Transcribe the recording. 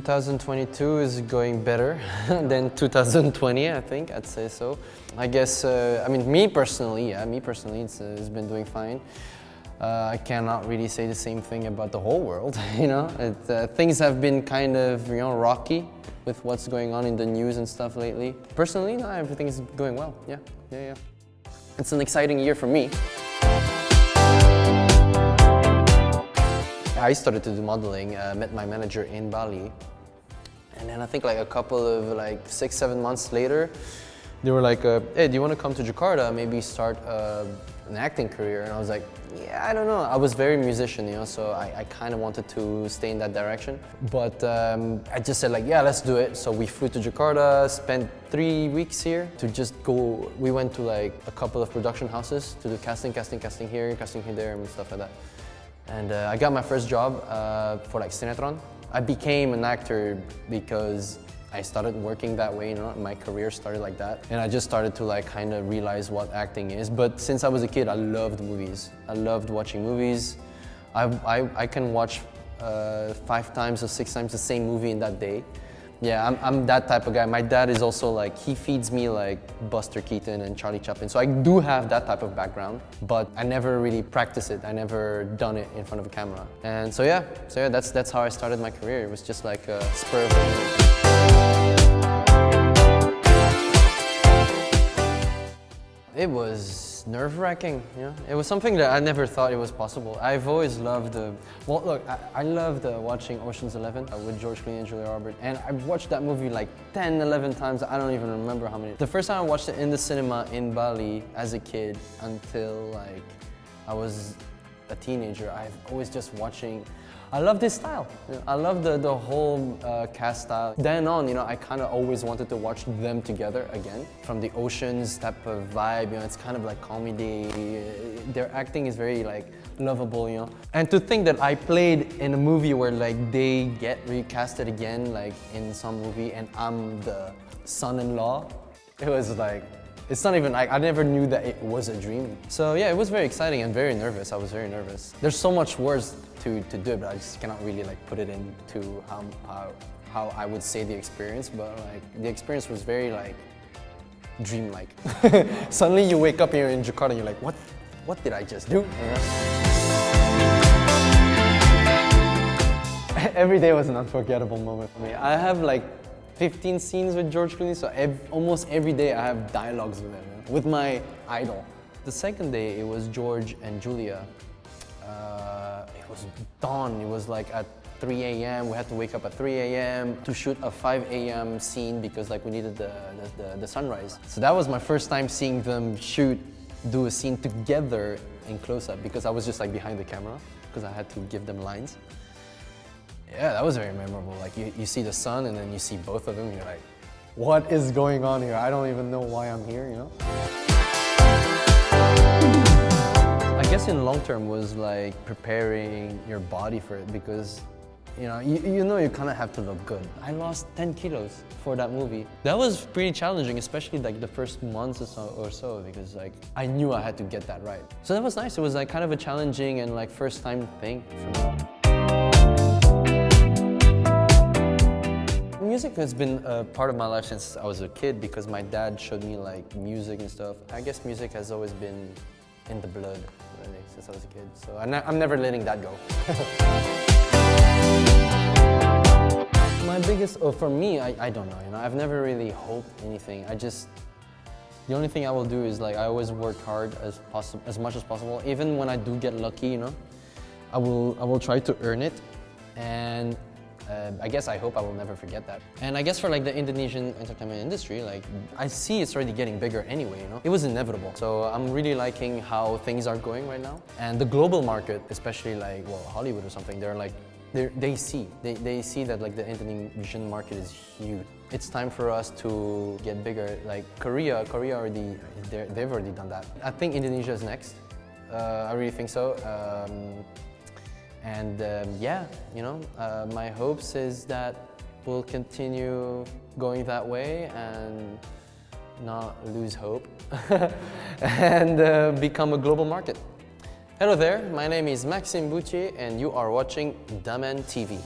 2022 is going better than 2020, I think, I'd say so. I guess, I mean, me personally, it's been doing fine. I cannot really say the same thing about the whole world, you know? Things have been kind of, you know, rocky with what's going on in the news and stuff lately. Personally, no, everything is going well, yeah. It's an exciting year for me. I started to do modeling, met my manager in Bali, and then I think like a couple of like 6-7 months later, they were like, hey, do you want to come to Jakarta, maybe start an acting career? And I was like, yeah, I don't know. I was very musician, you know, so I kind of wanted to stay in that direction. But I just said like, yeah, let's do it. So we flew to Jakarta, spent 3 weeks here to just go. We went to like a couple of production houses to do casting here, casting here, there, and stuff like that. And I got my first job for like Sinetron. I became an actor because I started working that way, you know, my career started like that. And I just started to like kind of realize what acting is. But since I was a kid, I loved movies. I loved watching movies. I can watch 5 times or 6 times the same movie in that day. Yeah, I'm that type of guy. My dad is also like, he feeds me like Buster Keaton and Charlie Chaplin. So I do have that type of background, but I never really practiced it. I never done it in front of a camera. And so yeah, that's how I started my career. It was just like a spur of the moment. It was nerve-wracking, you know? It was something that I never thought it was possible. I've always loved well, look, I loved watching Ocean's 11 with George Clooney and Julia Roberts, and I've watched that movie like 10, 11 times. I don't even remember how many. The first time I watched it in the cinema in Bali as a kid until like I was a teenager, I've always just watching. I love this style. You know, I love the whole cast style. Then on, you know, I kind of always wanted to watch them together again. From the Oceans type of vibe, you know, it's kind of like comedy. Their acting is very like lovable, you know. And to think that I played in a movie where like they get recasted again, like in some movie, and I'm the son-in-law, it was like, it's not even like, I never knew that it was a dream. So yeah, it was very exciting and very nervous. I was very nervous. There's so much words to do it, but I just cannot really like put it into how I would say the experience. But like the experience was very like dreamlike. Suddenly you wake up here in Jakarta and you're like, what did I just do? Every day was an unforgettable moment for me. I have like 15 scenes with George Clooney, so almost every day I have dialogues with him, you know, with my idol. The second day, it was George and Julia. It was dawn, it was like at 3 a.m. We had to wake up at 3 a.m. to shoot a 5 a.m. scene because like we needed the sunrise. So that was my first time seeing them do a scene together in close-up because I was just like behind the camera because I had to give them lines. Yeah, that was very memorable. Like you see the sun and then you see both of them, you're like, what is going on here? I don't even know why I'm here, you know? I guess in long term was like preparing your body for it because you know you kind of have to look good. I lost 10 kilos for that movie. That was pretty challenging, especially like the first months or so because like I knew I had to get that right. So that was nice. It was like kind of a challenging and like first time thing for me. Music has been a part of my life since I was a kid because my dad showed me like music and stuff. I guess music has always been in the blood really, since I was a kid. So I'm never letting that go. My biggest, for me, I don't know, you know, I've never really hoped anything. The only thing I will do is like, I always work hard as much as possible. Even when I do get lucky, you know, I will try to earn it. And I guess I hope I will never forget that. And I guess for like the Indonesian entertainment industry, like I see it's already getting bigger anyway, you know? It was inevitable. So I'm really liking how things are going right now. And the global market, especially like, well, Hollywood or something, they see that like the Indonesian market is huge. It's time for us to get bigger. Like Korea already, they've already done that. I think Indonesia is next. I really think so. Yeah, you know, my hopes is that we'll continue going that way and not lose hope and become a global market. Hello there, my name is Maxime Bouttier and you are watching Daman TV.